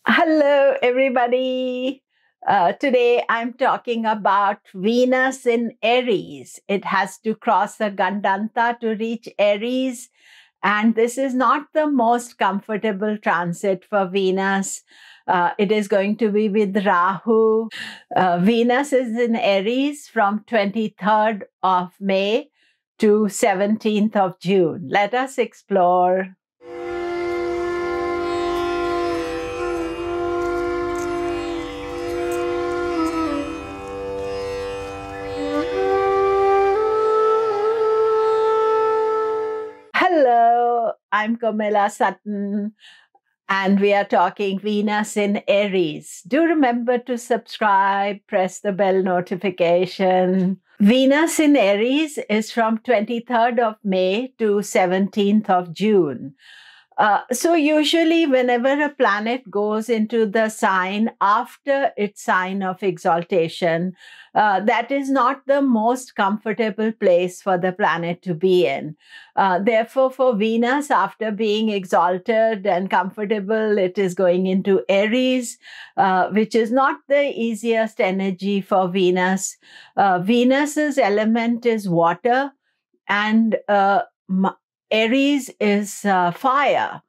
Hello, everybody. Today I'm talking about Venus in Aries. It has to cross the Gandanta to reach Aries. And this is not the most comfortable transit for Venus. It is going to be with Rahu. Venus is in Aries from 23rd of May to 17th of June. Let us explore. Hello, I'm Komilla Sutton, and we are talking Venus in Aries. Do remember to subscribe, press the bell notification. Venus in Aries is from 23rd of May to 17th of June. So usually whenever a planet goes into the sign after its sign of exaltation, that is not the most comfortable place for the planet to be in. Therefore, for Venus, after being exalted and comfortable, it is going into Aries, which is not the easiest energy for Venus. Venus's element is water, and Aries is fire.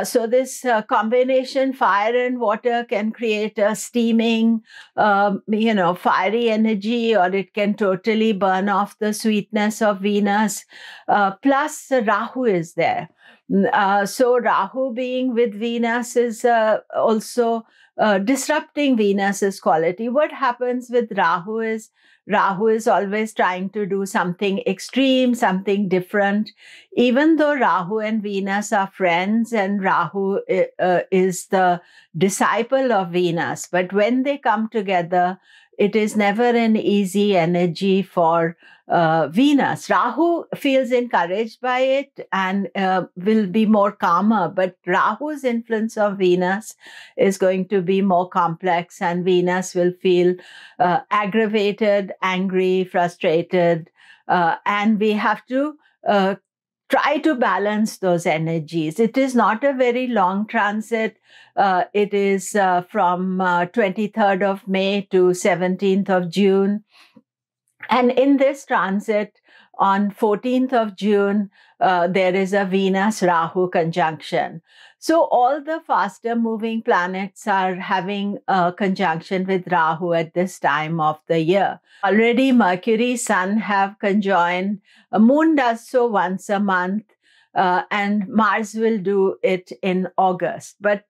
So this combination, fire and water, can create a steaming, fiery energy, or it can totally burn off the sweetness of Venus. Plus, Rahu is there. So Rahu being with Venus is also disrupting Venus's quality. What happens with Rahu is always trying to do something extreme, something different. Even though Rahu and Venus are friends and Rahu is the disciple of Venus, but when they come together, it is never an easy energy for Venus. Rahu feels encouraged by it and will be more calmer, but Rahu's influence on Venus is going to be more complex, and Venus will feel aggravated, angry, frustrated, and we have to try to balance those energies. It is not a very long transit. It is from 23rd of May to 17th of June. And in this transit, on 14th of June, there is a Venus-Rahu conjunction. So all the faster moving planets are having a conjunction with Rahu at this time of the year. Already Mercury, Sun have conjoined. A moon does so once a month, and Mars will do it in August. But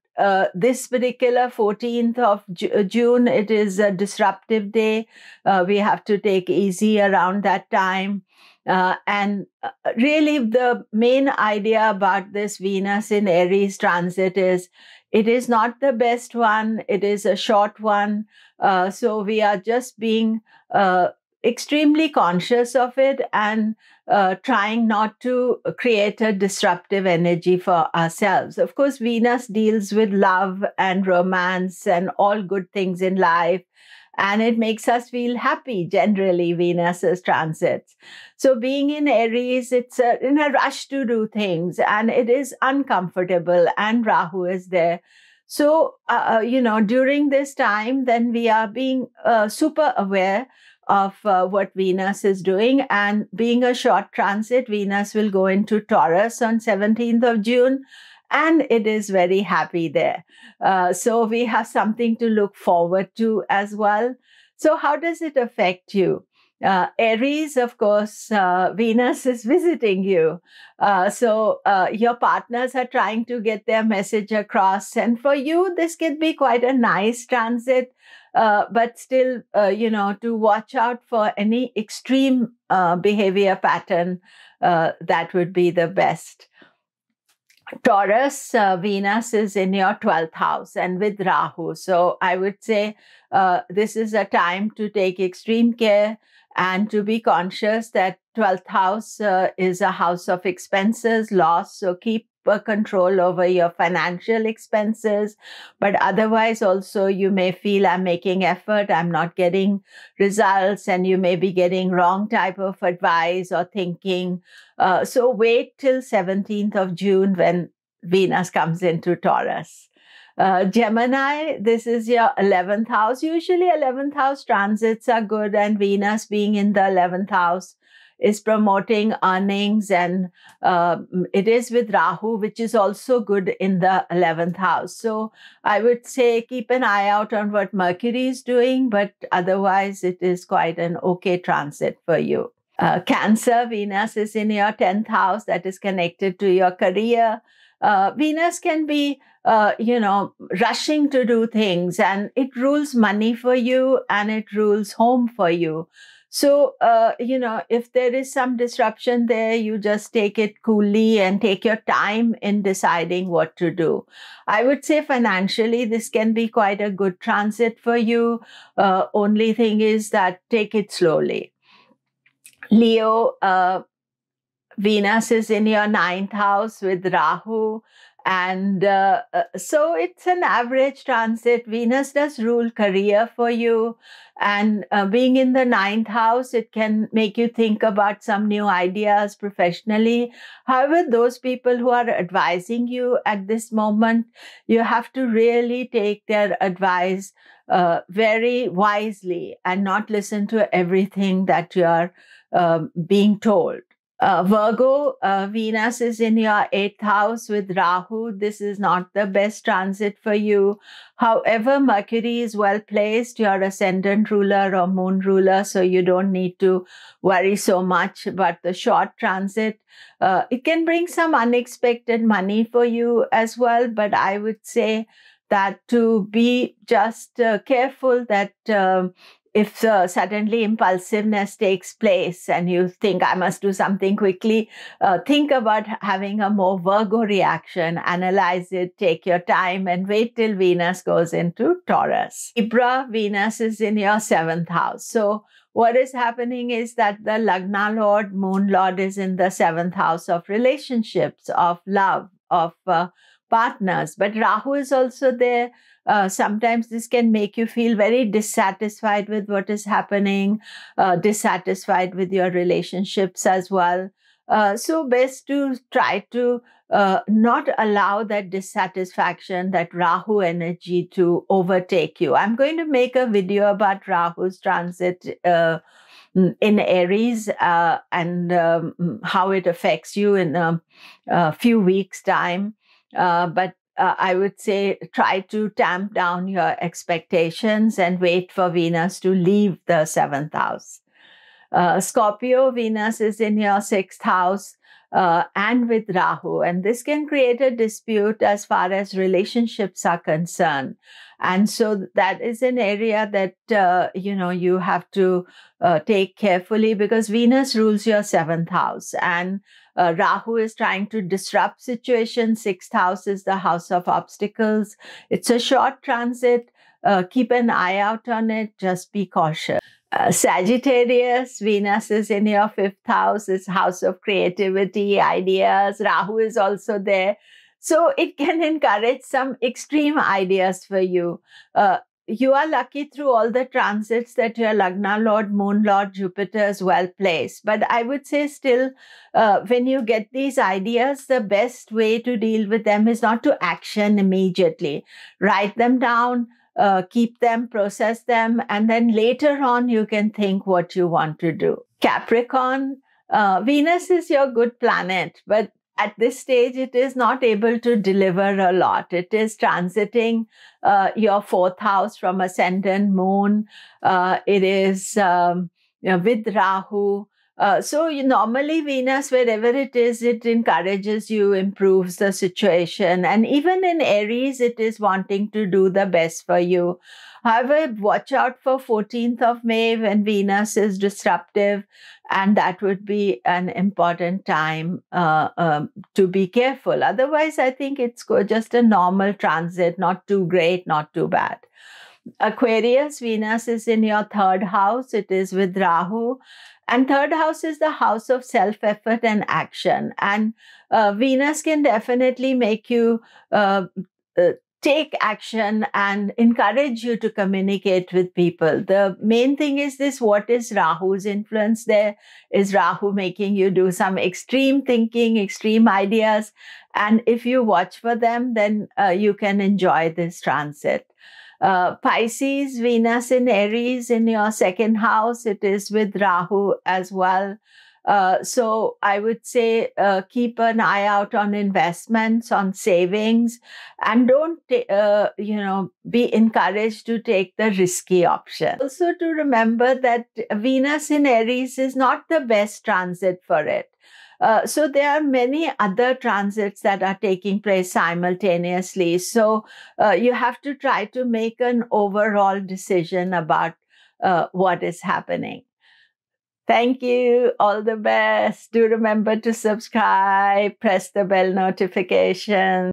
this particular 14th of June, it is a disruptive day. We have to take easy around that time. And really, the main idea about this Venus in Aries transit is it is not the best one. It is a short one. So we are just being extremely conscious of it and trying not to create a disruptive energy for ourselves. Of course, Venus deals with love and romance and all good things in life, and it makes us feel happy, generally, Venus's transits. So being in Aries, it's in a rush to do things, and it is uncomfortable, and Rahu is there. So, during this time, then we are being super aware of what Venus is doing. And being a short transit, Venus will go into Taurus on 17th of June, and it is very happy there. So we have something to look forward to as well. So how does it affect you? Aries, of course, Venus is visiting you. So your partners are trying to get their message across. And for you, this can be quite a nice transit, but still, to watch out for any extreme behavior pattern, that would be the best. Taurus, Venus is in your 12th house and with Rahu. So I would say this is a time to take extreme care and to be conscious that 12th house is a house of expenses, loss. So keep control over your financial expenses. But otherwise also you may feel I'm making effort, I'm not getting results, and you may be getting wrong type of advice or thinking. So wait till 17th of June when Venus comes into Taurus. Gemini, this is your 11th house. Usually 11th house transits are good, and Venus being in the 11th house is promoting earnings, and it is with Rahu, which is also good in the 11th house. So I would say keep an eye out on what Mercury is doing, but otherwise it is quite an okay transit for you. Cancer, Venus is in your 10th house, that is connected to your career. Venus can be, rushing to do things, and it rules money for you and it rules home for you. So, if there is some disruption there, you just take it coolly and take your time in deciding what to do. I would say financially, this can be quite a good transit for you. Only thing is that take it slowly. Leo, Venus is in your 9th house with Rahu. And so it's an average transit. Venus does rule career for you. And being in the 9th house, it can make you think about some new ideas professionally. However, those people who are advising you at this moment, you have to really take their advice very wisely and not listen to everything that you're being told. Virgo, Venus is in your 8th house with Rahu. This is not the best transit for you. However, Mercury is well placed, your ascendant ruler or moon ruler, so you don't need to worry so much about the short transit. It can bring some unexpected money for you as well, but I would say that to be just careful that if suddenly impulsiveness takes place and you think, I must do something quickly, think about having a more Virgo reaction, analyze it, take your time, and wait till Venus goes into Taurus. Libra, Venus is in your 7th house. So what is happening is that the Lagna Lord, Moon Lord, is in the 7th house of relationships, of love, of partners. But Rahu is also there. Sometimes this can make you feel very dissatisfied with what is happening, dissatisfied with your relationships as well. So best to try to not allow that dissatisfaction, that Rahu energy to overtake you. I'm going to make a video about Rahu's transit in Aries and how it affects you in a few weeks' time. But I would say try to tamp down your expectations and wait for Venus to leave the 7th house. Scorpio, Venus is in your 6th house and with Rahu. And this can create a dispute as far as relationships are concerned. And so that is an area that, you have to take carefully, because Venus rules your 7th house. And Rahu is trying to disrupt situations. 6th house is the house of obstacles. It's a short transit. Keep an eye out on it. Just be cautious. Sagittarius, Venus is in your 5th house. It's house of creativity, ideas. Rahu is also there. So it can encourage some extreme ideas for you. You are lucky through all the transits that your Lagna Lord, Moon Lord, Jupiter is well placed. But I would say still, when you get these ideas, the best way to deal with them is not to action immediately. Write them down, keep them, process them, and then later on you can think what you want to do. Capricorn, Venus is your good planet, but at this stage, it is not able to deliver a lot. It is transiting your 4th house from ascendant moon. It is with Rahu. So normally Venus, wherever it is, it encourages you, improves the situation. And even in Aries, it is wanting to do the best for you. However, watch out for 14th of May when Venus is disruptive, and that would be an important time to be careful. Otherwise, I think it's just a normal transit, not too great, not too bad. Aquarius, Venus is in your 3rd house. It is with Rahu. And 3rd house is the house of self-effort and action. And Venus can definitely make you take action and encourage you to communicate with people. The main thing is this: what is Rahu's influence there? Is Rahu making you do some extreme thinking, extreme ideas? And if you watch for them, then you can enjoy this transit. Pisces, Venus in Aries in your second house, it is with Rahu as well. So I would say keep an eye out on investments, on savings, and don't, be encouraged to take the risky option. Also to remember that Venus in Aries is not the best transit for it. So there are many other transits that are taking place simultaneously. So you have to try to make an overall decision about what is happening. Thank you. All the best. Do remember to subscribe, press the bell notification.